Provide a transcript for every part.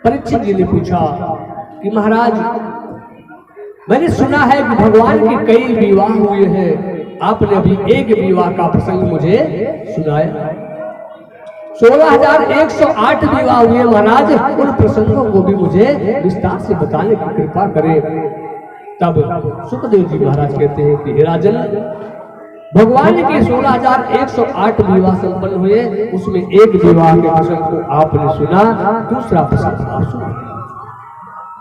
परीक्षित जी ने पूछा कि महाराज, मैंने सुना है कि भगवान के कई विवाह हुए हैं, आपने अभी एक विवाह का प्रसंग मुझे सुनाया। 16,108 विवाह हुए महाराज, उन प्रसंगों को भी मुझे विस्तार से बताने की कृपा करें। तब सुखदेव जी महाराज कहते हैं कि हे राजन, भगवान के 16,108 विवाह संपन्न हुए, उसमें एक विवाह के प्रसंग को आपने सुना, दूसरा प्रसंग आप सुना।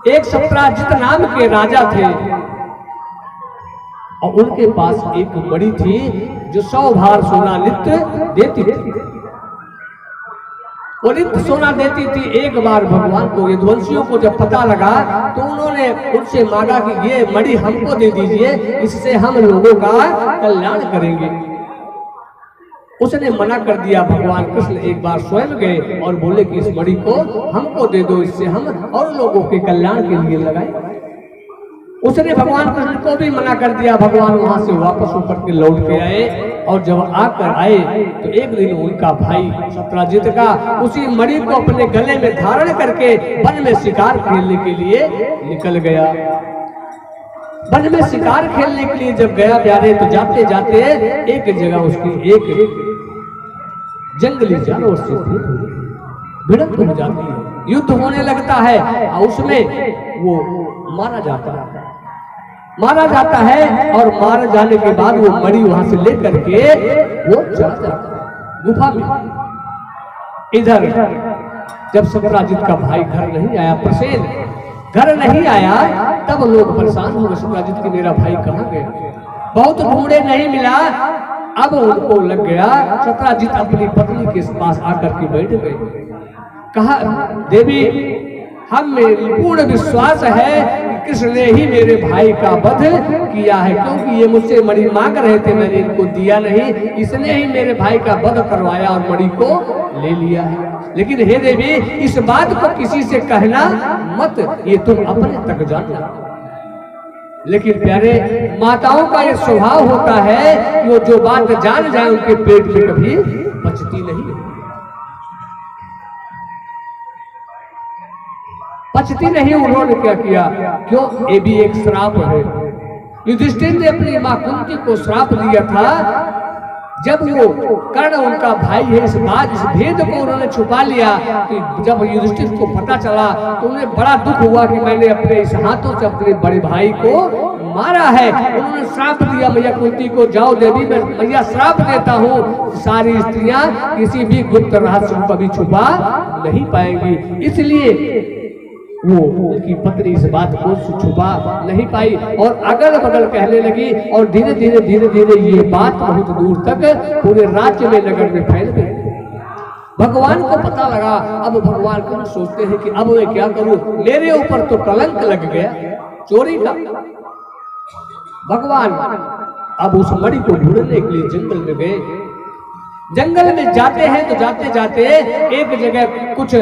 एक सत्राजित नाम के राजा थे और उनके पास एक मणि थी जो 100 भार सोना नित्य देती थी। वो नित्य सोना देती थी। एक बार भगवान को, यदुवंशियों को जब पता लगा तो उन्होंने उनसे मांगा कि ये मणि हमको दे दीजिए, इससे हम लोगों का कल्याण करेंगे। उसने मना कर दिया। भगवान कृष्ण एक बार स्वयं गए और बोले कि इस मणि को हमको दे दो, इससे हम और लोगों के कल्याण के लिए लगाए। उसने भगवान कृष्ण को भी मना कर दिया। भगवान वहां से वापस होकर के लौट के आए और जब आकर आए तो एक दिन उनका भाई सत्राजित का उसी मणि को अपने गले में धारण करके वन में शिकार खेलने के लिए निकल गया। वन में शिकार खेलने के लिए जब गया प्यारे, तो जाते जाते एक जगह उसकी एक जंगली जानवर से भिड़ंत हो जाती है, युद्ध होने लगता है और उसमें वो मारा जाता है और मारे जाने के बाद वो मणि वहां से लेकर के वो चला जाता है गुफा में। इधर जब सत्राजित का भाई घर नहीं आया, प्रसेन घर नहीं आया, तब लोग परेशान हो गए, सत्राजित की मेरा भाई कहाँ गया। बहुत ढूंढे, नहीं मिला। अब उनको लग गया, सत्राजित अपनी पत्नी के पास आकर के बैठ गए। कहा, देवी, हमें पूर्ण विश्वास है कि कृष्ण ने ही मेरे भाई का वध किया है, क्योंकि ये मुझसे मणि मांग रहे थे, मैंने इनको दिया नहीं, इसने ही मेरे भाई का वध करवाया और मणि को ले लिया है। लेकिन हे देवी, इस बात को किसी से कहना मत, ये तुम अपने तक जानना। लेकिन प्यारे, माताओं का ये स्वभाव होता है कि वो जो बात जान जाए उनके पेट में कभी पचती नहीं, पचती नहीं। उन्होंने क्या किया, क्यों, ये भी एक श्राप है। युधिष्ठिर ने अपनी मां कुंती को श्राप दिया था। जब वो कर्ण उनका भाई है, इस भेद को उन्होंने छुपा लिया, तो जब युधिष्ठिर को पता चला तो उन्हें बड़ा दुख हुआ कि मैंने अपने इस हाथों से अपने बड़े भाई को मारा है। उन्होंने श्राप दिया मैया कुंती को, जाओ देवी, मैं मैया श्राप देता हूँ, सारी स्त्रियां किसी भी गुप्त रहस्य को कभी छुपा नहीं पाएंगी। इसलिए वो उनकी पत्नी इस बात को छुपा नहीं पाई और अगल बगल कहने लगी और धीरे धीरे ये बात बहुत दूर तक पूरे राज्य में, नगर में फैल गई। भगवान को पता लगा। अब भगवान को सोचते हैं कि अब मैं क्या करूं, मेरे ऊपर तो कलंक लग गया चोरी का। भगवान अब उस मणि को ढूंढने के लिए जंगल में गए। जंगल में जाते हैं तो जाते जाते एक जगह कुछ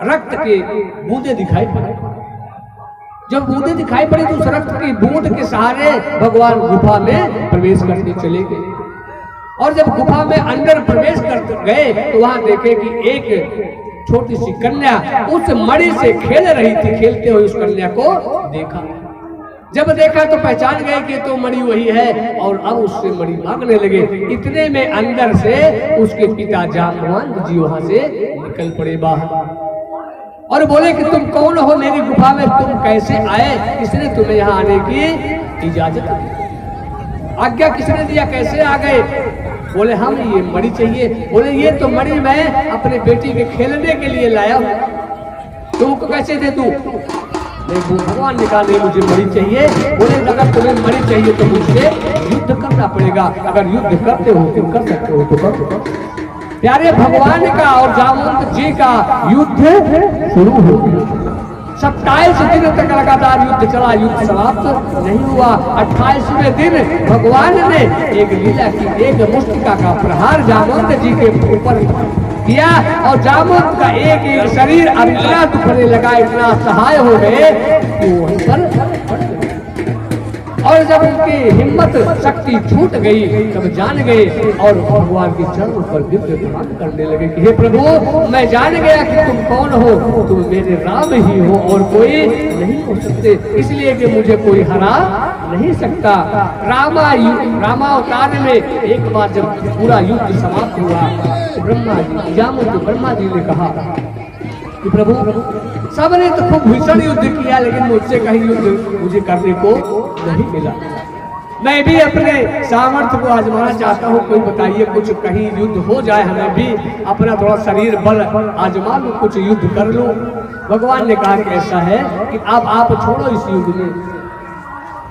रक्त के बूंदे दिखाई पड़े। जब बूंदे दिखाई पड़ी तो उस रक्त की बूंद के सहारे भगवान गुफा में प्रवेश करते चले गए। और जब गुफा में अंदर प्रवेश कर गए तो वहां देखे कि एक छोटी सी कन्या उस मणि से खेल रही थी। खेलते हुए उस कन्या को देखा। जब देखा तो पहचान गए कि तो मणि वही है और अब उससे मणि मांगने लगे। इतने में अंदर से उसके पिता जाम्बवान जी वहां से निकल पड़े बाहर और बोले कि तुम कौन हो, मेरी गुफा में तुम कैसे आए, किसने तुम्हें यहाँ आने की इजाजत दी, आज्ञा किसने दिया, कैसे आ गए। बोले हम ये मणि चाहिए। बोले ये तो मणि मैं अपने बेटी के खेलने के लिए लाया हूँ, तुमको कैसे दे दूं। भगवान ने कहा नहीं, मुझे मणि चाहिए। बोले अगर तुम्हें मणि चाहिए तो मुझसे युद्ध करना पड़ेगा, अगर युद्ध करते हो तुम कर सकते हो तो कर। प्यारे, भगवान का और जामवंत जी का युद्ध शुरू हो गया। 27 दिन तक लगातार युद्ध चला, युद्ध समाप्त नहीं हुआ। 28वें दिन भगवान ने एक लीला की, एक मुष्टिका का प्रहार जामवंत जी के ऊपर किया और जामवंत का एक शरीर अब इतना दुखने लगा, इतना सहाय हो गए कि वहीं पर और जब उनकी हिम्मत शक्ति छूट गई तब जान गए और भगवान के चरणों पर गिर के प्रणाम करने लगे कि हे प्रभु, मैं जान गया कि तुम कौन हो, तुम मेरे राम ही हो और कोई नहीं हो सकते, इसलिए कि मुझे कोई हरा नहीं सकता। रामावतार में एक बार जब पूरा युद्ध समाप्त हुआ तो ब्रह्मा जी ने कहा कि प्रभु, सबने तो खूब भीषण युद्ध किया लेकिन मुझसे कहीं युद्ध मुझे करने को नहीं मिला। मैं भी अपने सामर्थ्य को आजमाना चाहता हूँ, कोई बताइए कुछ, कहीं युद्ध हो जाए, हमें भी अपना थोड़ा शरीर बल आजमा लूं, कुछ युद्ध कर लूं। भगवान ने कहा कि ऐसा है कि अब आप छोड़ो इस युद्ध में,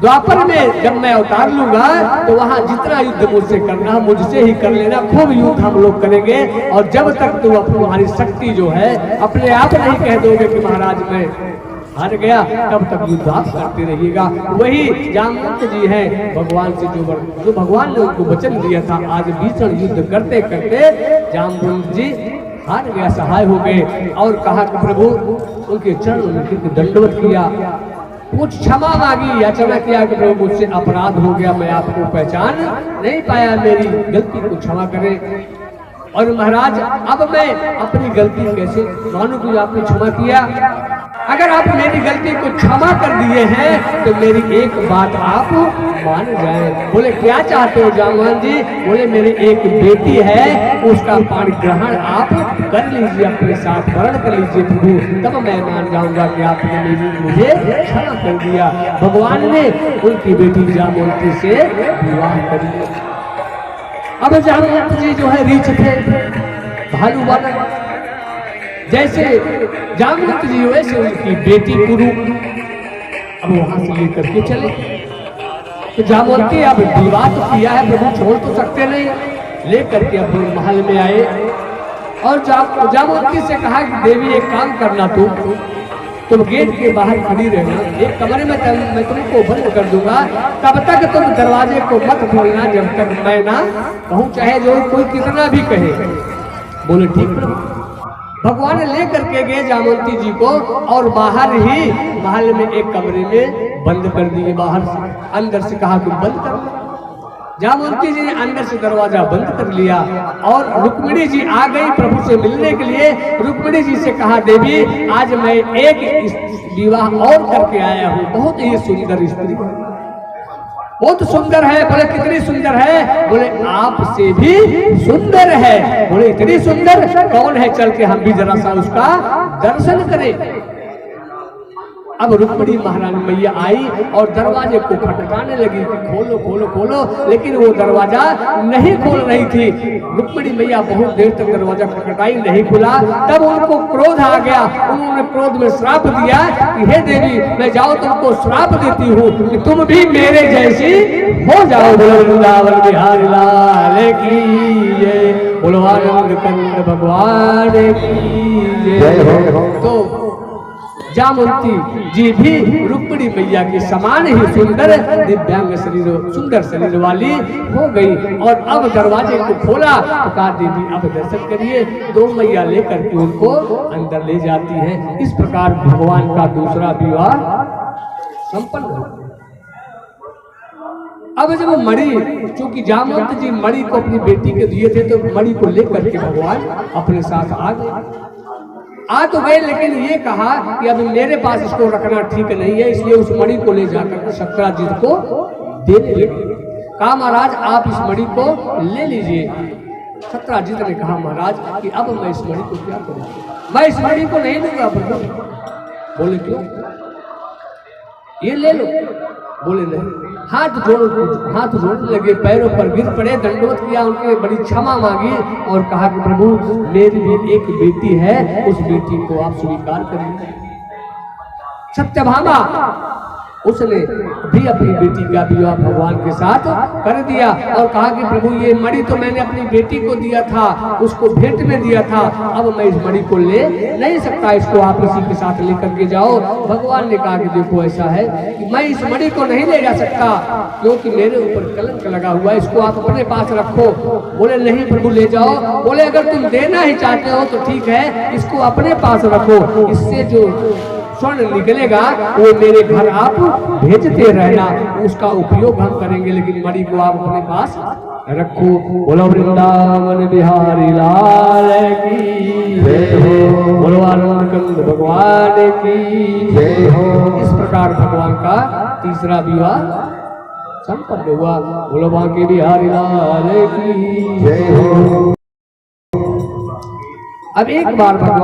द्वापर में जब मैं अवतार लूंगा तो वहां जितना युद्ध मुझसे करना मुझसे ही कर लेना, खूब युद्ध हम लोग करेंगे। और जब तक तुम तुम्हारी शक्ति जो है अपने आप नहीं कह दोगे कि महाराज मैं हार गया, तब तक युद्ध आप करते रहिएगा। वही जामवंत जी हैं भगवान से जो भगवान ने उनको वचन दिया था, आज भीषण युद्ध करते करते जामवंत जी हार गया, सहाय हो गए और कहा कि प्रभु, उनके चरणों में दंडवत किया, कुछ क्षमा मांगी, याचना किया कि प्रभु मुझसे अपराध हो गया, मैं आपको पहचान नहीं पाया, मेरी गलती को क्षमा करें। और महाराज, अब मैं अपनी गलती कैसे मानूं कि आपने क्षमा किया? अगर आप मेरी गलती को क्षमा कर दिए हैं तो मेरी एक बात आप मान जाएं। बोले क्या चाहते हो जामवंत जी? बोले मेरी एक बेटी है, उसका पाणी ग्रहण आप कर लीजिए, अपने साथ वर्ण कर लीजिए प्रभु, तब मैं मान जाऊंगा कि आपने मुझे क्षमा कर दिया। भगवान ने उनकी बेटी जामवंती से विवाह कर लिया। अब जामवंत जी जो है रीछ थे, भालू वाला, जैसे जामवंत जी वैसे उनकी बेटी कुरु अब वहां से लेकर के चले। तो जामवंती अब विवाह तो किया है प्रभु, छोड़ तो सकते नहीं, लेकर के अब महल में आए और जामवंती से कहा कि देवी एक काम करना, तुम गेट के बाहर खड़ी रहना, एक कमरे में मैं तुमको बंद कर दूंगा, तब तक तुम दरवाजे को मत खोलना जब तक मैं ना कहूँ, चाहे जो कोई कितना भी कहे। बोले ठीक प्रभु। भगवान ने लेकर के गए जामवंती जी को और बाहर ही महल में एक कमरे में बंद कर दिए, बाहर से, अंदर से कहा कि बंद कर। जामवंती जी ने अंदर से दरवाजा बंद कर लिया और रुक्मिणी जी आ गई प्रभु से मिलने के लिए। रुक्मिणी जी से कहा, देवी आज मैं एक विवाह और करके आया हूँ, बहुत ही सुंदर स्त्री, बहुत सुंदर है। बोले कितनी सुंदर है? बोले आपसे भी सुंदर है। बोले इतनी सुंदर, कौन है? चल के हम भी जरा सा उसका दर्शन करें। अब रुक्मिणी महारानी मैया आई और दरवाजे को खटखटाने लगी, खोलो खोलो खोलो, लेकिन वो दरवाजा नहीं खोल रही थी। रुक्मिणी मैया बहुत देर तक दरवाजा खटखटाई, नहीं खुला। तब उनको क्रोध आ गया, उन्होंने क्रोध में श्राप दिया कि हे देवी, मैं जाओ तुमको श्राप देती हूँ कि तुम भी मेरे जैसी हो जाओ। वृंदावन बिहारी लाल की जय, बोलो आनंद कंद भगवान की जय। तो जामवंती जी भी रुक्मिणी मैया के समान ही सुंदर दिव्यांग शरीर, सुंदर शरीर वाली हो गई। और अब दरवाजे को खोला तो कहा, देवी अब दर्शन करिए। दो मैया लेकर के उनको अंदर ले जाती हैं। इस प्रकार भगवान का दूसरा विवाह संपन्न हो। अब जब मणि, चूंकि जामवंत जी मणि को अपनी बेटी के दिए थे, तो मणि को लेकर के भगवान अपने साथ आ गए। आ तो गए, लेकिन ये कहा कि अब मेरे पास इसको रखना ठीक नहीं है, इसलिए उस मणि को ले जाकर सत्राजित को देने लगे। कहा, महाराज आप इस मणि को ले लीजिए। सत्राजित ने कहा, महाराज कि अब मैं इस मणि को क्या करूं? मैं इस मणि को नहीं दूंगा प्रभु। बोले क्यों? ये ले लो। बोले नहीं। हाथ जोड़ने लगे, पैरों पर गिर पड़े, दंडवत किया, उनके बड़ी क्षमा मांगी और कहा कि प्रभु मेरी भी एक बेटी है, उस बेटी को आप स्वीकार करिए। सत्यभामा उसने भी अपनी बेटी का विवाह भगवान के साथ कर दिया और कहा कि प्रभु ये मणि तो मैंने अपनी बेटी को दिया था, उसको भेंट में दिया था, अब मैं इस मणि को ले नहीं सकता, इसको आप इसी के साथ लेकर के जाओ। भगवान ने कहा कि देखो ऐसा है कि मैं इस मणि को नहीं ले जा सकता क्योंकि मेरे ऊपर कलंक लगा हुआ है, इसको आप अपने पास रखो। बोले नहीं प्रभु ले जाओ। बोले अगर तुम देना ही चाहते हो तो ठीक है, इसको अपने पास रखो, इससे जो स्वर्ण निकलेगा वो मेरे घर आप भेजते रहना, उसका उपयोग हम करेंगे, लेकिन मणि को आप अपने पास रखो। बोलो वृंदावन बिहारी लाल की जय हो, बोलो आनंद कंद भगवान की जय हो। इस प्रकार भगवान का तीसरा विवाह संपन्न हुआ। बोलो बांके बिहारी लाल की जय हो। अब एक बार भगवान